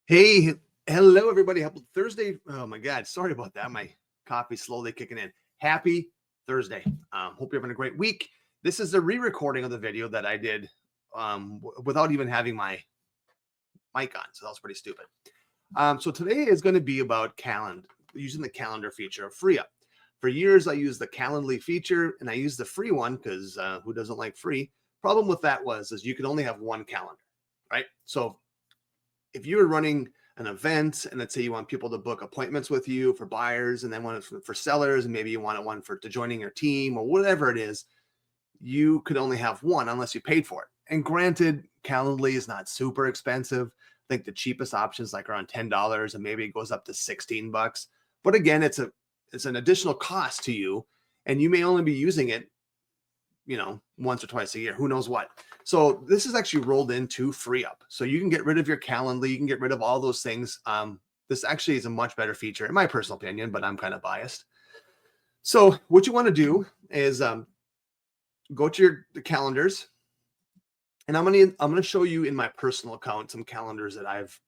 Hey, hello everybody. Happy Thursday. Oh my God, sorry about that. My coffee's slowly kicking in. Happy Thursday. Hope you're having a great week. This is a re-recording of the video that I did without even having my mic on, so that was pretty stupid. So today is going to be about using the calendar feature of FreeUp. For years, I used the Calendly feature, and I used the free one because who doesn't like free? Problem with that is you could only have one calendar, right? So if you were running an event and let's say you want people to book appointments with you for buyers and then one for sellers, and maybe you want one to joining your team or whatever it is, you could only have one unless you paid for it. And granted, Calendly is not super expensive. I think the cheapest option is like around $10 and maybe it goes up to $16. But again, it's an additional cost to you, and you may only be using it once or twice a year, who knows what. So this is actually rolled into FreeUp. So you can get rid of your Calendly, you can get rid of all those things. This actually is a much better feature in my personal opinion, but I'm kind of biased. So what you want to do is go to the calendars, and I'm gonna show you in my personal account some calendars that I've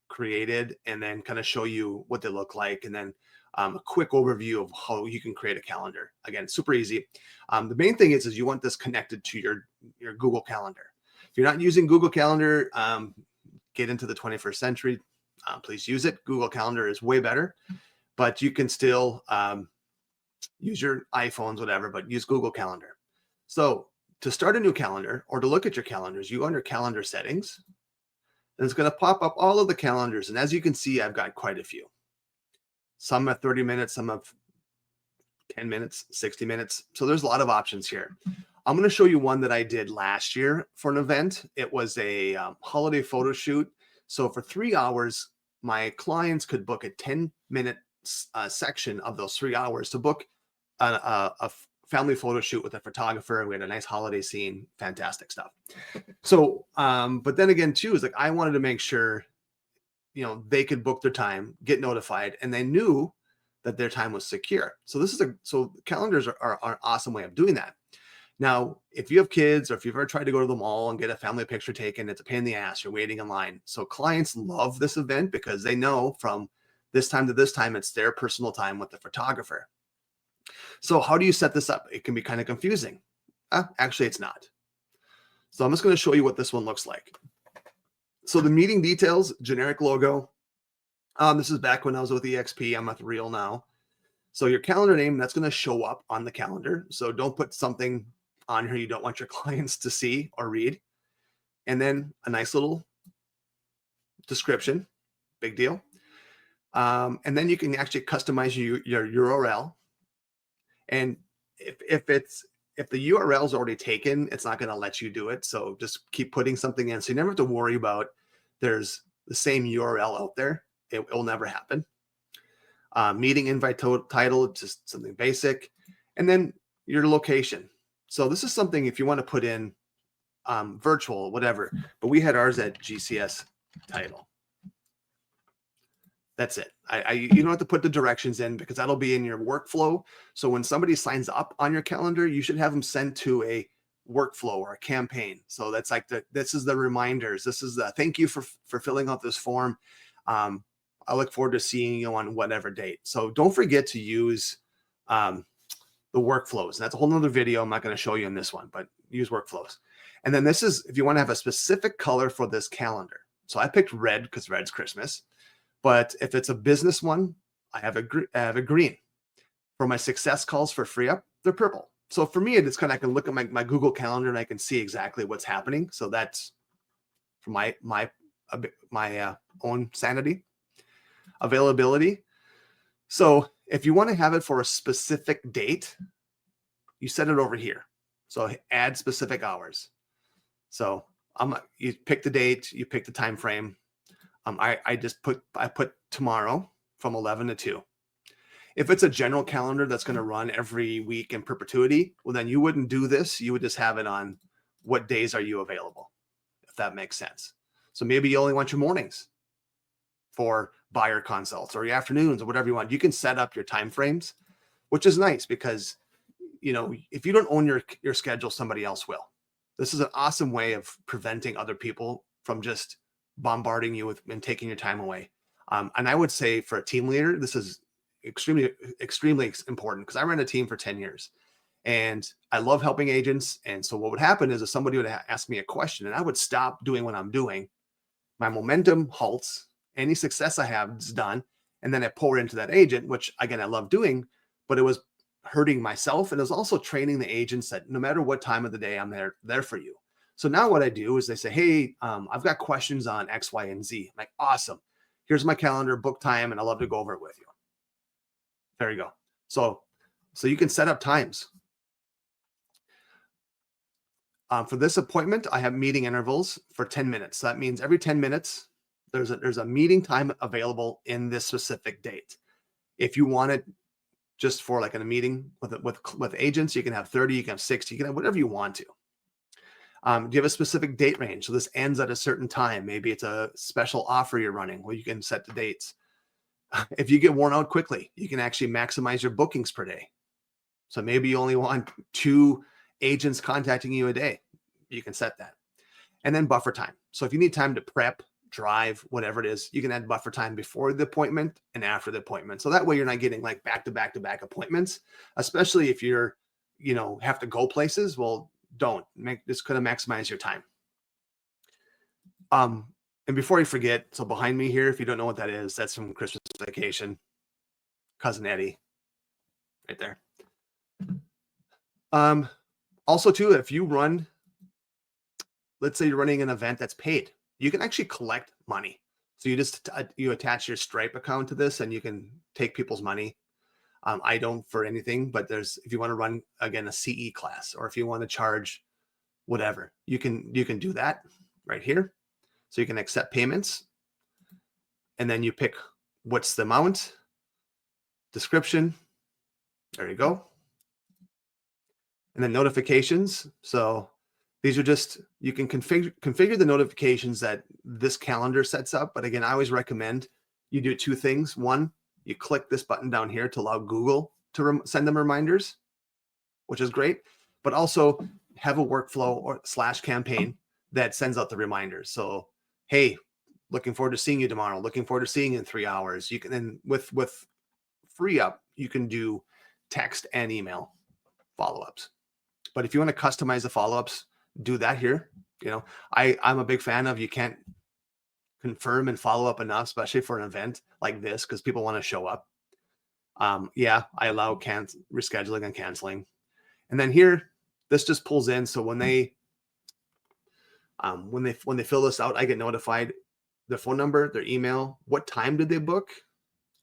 created, and then kind of show you what they look like, and then a quick overview of how you can create a calendar. Again, super easy. The main thing is you want this connected to your Google Calendar. If you're not using Google Calendar, get into the 21st century. Please use it. Google Calendar is way better, but you can still use your iPhones, whatever, but use Google Calendar. So to start a new calendar or to look at your calendars, you go under calendar settings, and it's going to pop up all of the calendars. And as you can see, I've got quite a few. Some have 30 minutes, some have 10 minutes, 60 minutes. So there's a lot of options here. I'm going to show you one that I did last year for an event. It was a holiday photo shoot. So for 3 hours, my clients could book a 10-minute section of those 3 hours to book a family photo shoot with a photographer. We had a nice holiday scene, fantastic stuff. So, but then again, too, is like I wanted to make sure, they could book their time, get notified, and they knew that their time was secure. So so calendars are an awesome way of doing that. Now, if you have kids or if you've ever tried to go to the mall and get a family picture taken, it's a pain in the ass. You're waiting in line. So clients love this event because they know from this time to this time, it's their personal time with the photographer. So how do you set this up? It can be kind of confusing. Actually, it's not. So I'm just going to show you what this one looks like. So the meeting details, generic logo. This is back when I was with EXP. I'm at Real now. So your calendar name, that's going to show up on the calendar. So don't put something on here you don't want your clients to see or read. And then a nice little description, big deal. And then you can actually customize your URL. And if the URL is already taken, it's not going to let you do it. So just keep putting something in. So you never have to worry about there's the same URL out there. It will never happen. Meeting invite title, just something basic. And then your location. So this is something if you want to put in virtual, whatever. But we had ours at GCS title. That's it. You don't have to put the directions in because that'll be in your workflow. So when somebody signs up on your calendar, you should have them sent to a workflow or a campaign. So that's like this is the reminders. This is the thank you for filling out this form. I look forward to seeing you on whatever date. So don't forget to use the workflows. And that's a whole nother video. I'm not going to show you in this one, but use workflows. And then this is if you want to have a specific color for this calendar. So I picked red because red's Christmas. But if it's a business one, I have a green. For my success calls for FreeUp, they're purple. So for me, it's kind of I can look at my Google Calendar and I can see exactly what's happening. So that's for my own sanity. Availability. So if you want to have it for a specific date, you set it over here. So add specific hours. So you pick the date, you pick the time frame. I put tomorrow from 11 to 2. If it's a general calendar that's going to run every week in perpetuity, well, then you wouldn't do this. You would just have it on what days are you available, if that makes sense. So maybe you only want your mornings for buyer consults or your afternoons or whatever you want. You can set up your time frames, which is nice because, if you don't own your schedule, somebody else will. This is an awesome way of preventing other people from just bombarding you with and taking your time away. And I would say for a team leader, this is extremely, extremely important because I ran a team for 10 years and I love helping agents. And so what would happen is if somebody would ask me a question and I would stop doing what I'm doing, my momentum halts, any success I have is done. And then I pour into that agent, which again, I love doing, but it was hurting myself. And it was also training the agents that no matter what time of the day, I'm there for you. So now what I do is they say, hey, I've got questions on X, Y, and Z. I'm like, awesome. Here's my calendar, book time, and I love to go over it with you. There you go. So you can set up times. For this appointment, I have meeting intervals for 10 minutes. So that means every 10 minutes, there's a meeting time available in this specific date. If you want it just for like in a meeting with agents, you can have 30, you can have 60, you can have whatever you want to. Do you have a specific date range? So this ends at a certain time. Maybe it's a special offer you're running where you can set the dates. If you get worn out quickly, you can actually maximize your bookings per day. So maybe you only want 2 agents contacting you a day. You can set that. And then buffer time. So if you need time to prep, drive, whatever it is, you can add buffer time before the appointment and after the appointment. So that way you're not getting like back to back appointments, especially if you're, have to go places. Well, don't make this kind of maximize your time. And before I forget, so behind me here, if you don't know what that is, that's from Christmas Vacation, Cousin Eddie, right there. Also too, if you run, let's say you're running an event that's paid, you can actually collect money. So you attach your Stripe account to this and you can take people's money. I don't for anything, but if you want to run again, a CE class, or if you want to charge whatever, you can do that right here. So you can accept payments and then you pick what's the amount, description. There you go. And then notifications. So these are just, you can configure the notifications that this calendar sets up. But again, I always recommend you do 2 things. One, you click this button down here to allow Google to send them reminders, which is great, but also have a workflow or / campaign that sends out the reminders. So, hey, looking forward to seeing you tomorrow. Looking forward to seeing you in 3 hours. You can then with Free Up, you can do text and email follow-ups. But if you want to customize the follow-ups, do that here. I'm a big fan of, you can't confirm and follow up enough, especially for an event like this, because people want to show up. Yeah, I allow rescheduling and canceling. And then here, this just pulls in. So when they fill this out, I get notified their phone number, their email, what time did they book,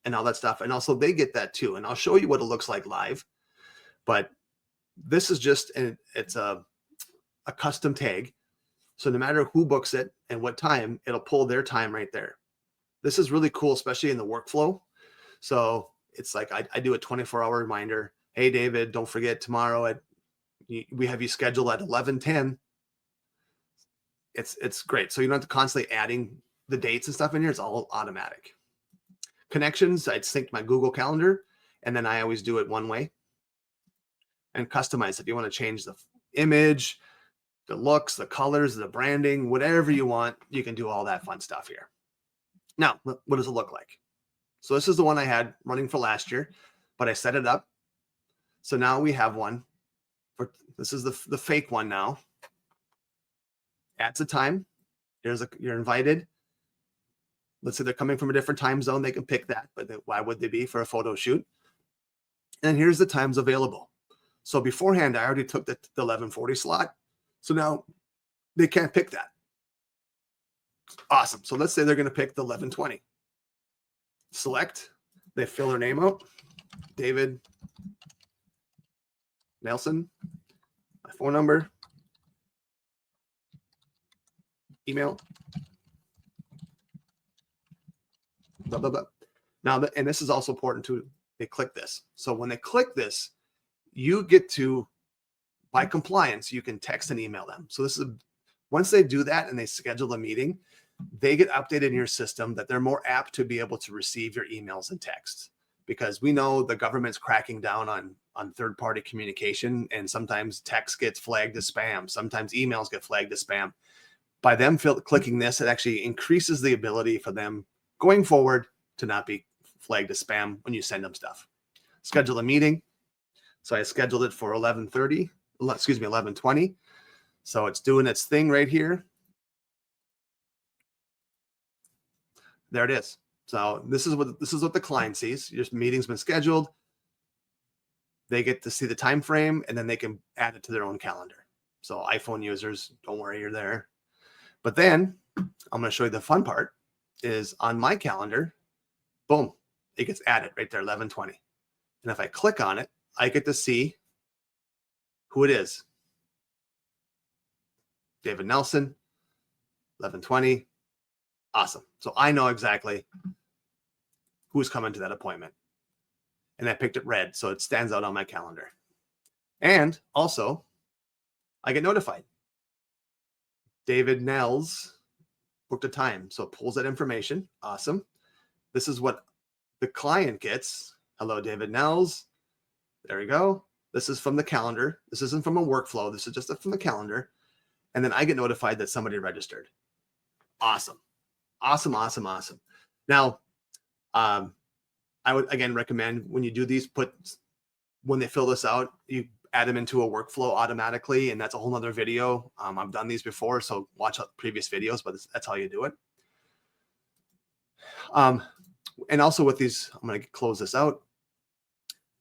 and all that stuff. And also they get that too. And I'll show you what it looks like live. But this is just, it's a custom tag. So no matter who books it and what time, it'll pull their time right there. This is really cool, especially in the workflow. So it's like I do a 24-hour reminder. Hey, David, don't forget tomorrow we have you scheduled at 11:10. It's great. So you don't have to constantly adding the dates and stuff in here. It's all automatic. Connections, I'd sync my Google Calendar, and then I always do it one way. And customize if you want to change the image, the looks, the colors, the branding, whatever you want, you can do all that fun stuff here. Now, what does it look like? So this is the one I had running for last year, but I set it up. So now we have one. This is the fake one now. Adds a time. You're invited. Let's say they're coming from a different time zone. They can pick that, but why would they be for a photo shoot? And here's the times available. So beforehand, I already took the 11:40 slot. So now they can't pick that. Awesome. So let's say they're going to pick the 11:20. Select. They fill their name out. David Nelson. My phone number. Email. Blah, blah, blah. Now, and this is also important too. They click this. So when they click this, you get to, by compliance, you can text and email them. So this is, once they do that and they schedule a meeting, they get updated in your system that they're more apt to be able to receive your emails and texts, because we know the government's cracking down on third-party communication, and sometimes text gets flagged as spam. Sometimes emails get flagged as spam. by them clicking this, it actually increases the ability for them going forward to not be flagged as spam when you send them stuff. Schedule a meeting. So I scheduled it for 11:20. So it's doing its thing right here. There it is. So this is what the client sees. Your meeting's been scheduled. They get to see the time frame, and then they can add it to their own calendar. So iPhone users, don't worry, you're there. But then I'm going to show you the fun part is on my calendar, boom, it gets added right there, 11:20. And if I click on it, I get to see who it is. David Nelson, 11:20. Awesome. So I know exactly who's coming to that appointment. And I picked it red, so it stands out on my calendar. And also, I get notified. David Nels booked a time, so it pulls that information. Awesome. This is what the client gets. Hello, David Nels. There we go. This is from the calendar. This isn't from a workflow. This is just from the calendar. And then I get notified that somebody registered. Awesome. Awesome, awesome, awesome. Now, I would, again, recommend when you do these, when they fill this out, you add them into a workflow automatically, and that's a whole nother video. I've done these before, so watch previous videos, but that's how you do it. And also with these, I'm going to close this out.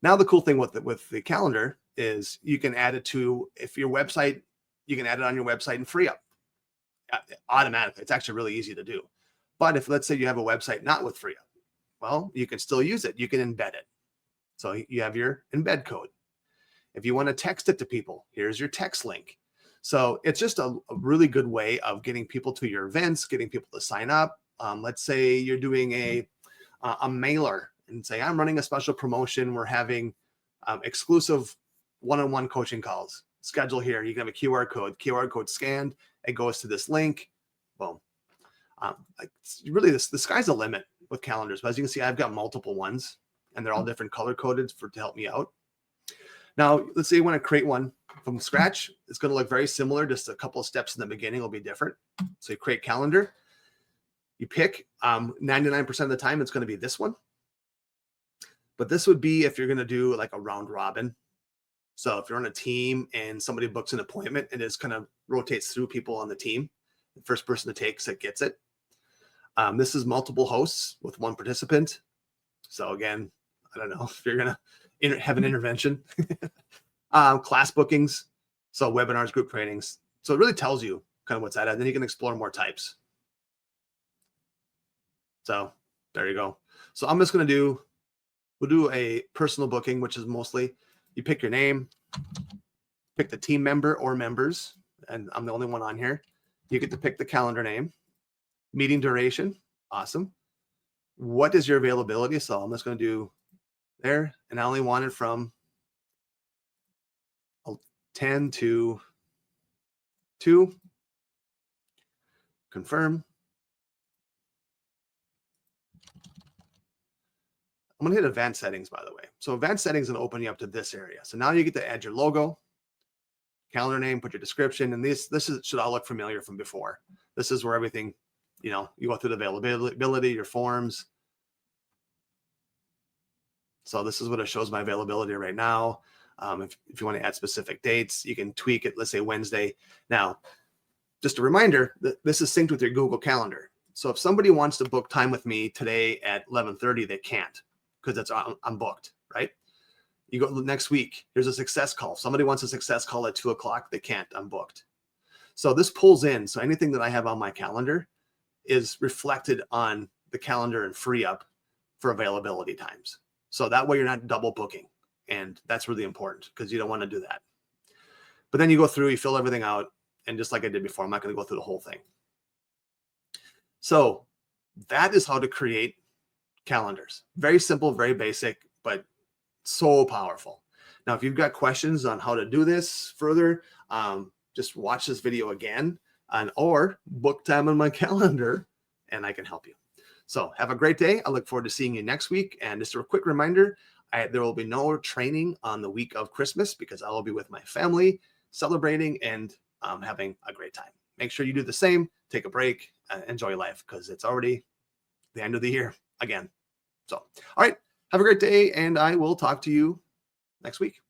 Now, the cool thing with the calendar is you can add it to, if your website, you can add it on your website and free up automatically. It's actually really easy to do. But if, let's say you have a website not with free up, well, you can still use it. You can embed it. So you have your embed code. If you want to text it to people, here's your text link. So it's just a really good way of getting people to your events, getting people to sign up. Let's say you're doing a mailer and say, I'm running a special promotion. We're having exclusive one-on-one coaching calls. Schedule here. You can have a QR code scanned. It goes to this link. Boom. Really, the sky's the limit with calendars. But as you can see, I've got multiple ones, and they're all different color coded to help me out. Now, let's say you want to create one from scratch. It's going to look very similar. Just a couple of steps in the beginning will be different. So you create calendar. You pick 99% of the time, it's going to be this one. But this would be if you're going to do like a round robin. So if you're on a team and somebody books an appointment, and it just kind of rotates through people on the team. The first person to take it gets it. This is multiple hosts with one participant. So again, I don't know if you're going to have an intervention. Class bookings. So webinars, group trainings. So it really tells you kind of what's at it. And then you can explore more types. So there you go. So I'm just going to we'll do a personal booking, which is mostly you pick your name, pick the team member or members. And I'm the only one on here. You get to pick the calendar name, meeting duration. Awesome. What is your availability? So I'm just going to do there. And I only want it from 10 to 2. Confirm. I'm going to hit advanced settings, by the way. So advanced settings is going to open you up to this area. So now you get to add your logo, calendar name, put your description. And this should all look familiar from before. This is where everything, you go through the availability, your forms. So this is what it shows my availability right now. If you want to add specific dates, you can tweak it. Let's say Wednesday. Now, just a reminder that this is synced with your Google Calendar. So if somebody wants to book time with me today at 11:30, they can't because I'm booked, right? You go next week, here's a success call. Somebody wants a success call at 2 o'clock. They can't, I'm booked. So this pulls in. So anything that I have on my calendar is reflected on the calendar and free up for availability times. So that way you're not double booking. And that's really important because you don't want to do that. But then you go through, you fill everything out. And just like I did before, I'm not going to go through the whole thing. So that is how to create calendars. Very simple, very basic, but so powerful. Now, if you've got questions on how to do this further, just watch this video again or book time on my calendar and I can help you. So have a great day. I look forward to seeing you next week. And just a quick reminder, there will be no training on the week of Christmas because I will be with my family celebrating and having a great time. make sure you do the same. Take a break, enjoy life, because it's already the end of the year again. So, all right, have a great day, and I will talk to you next week.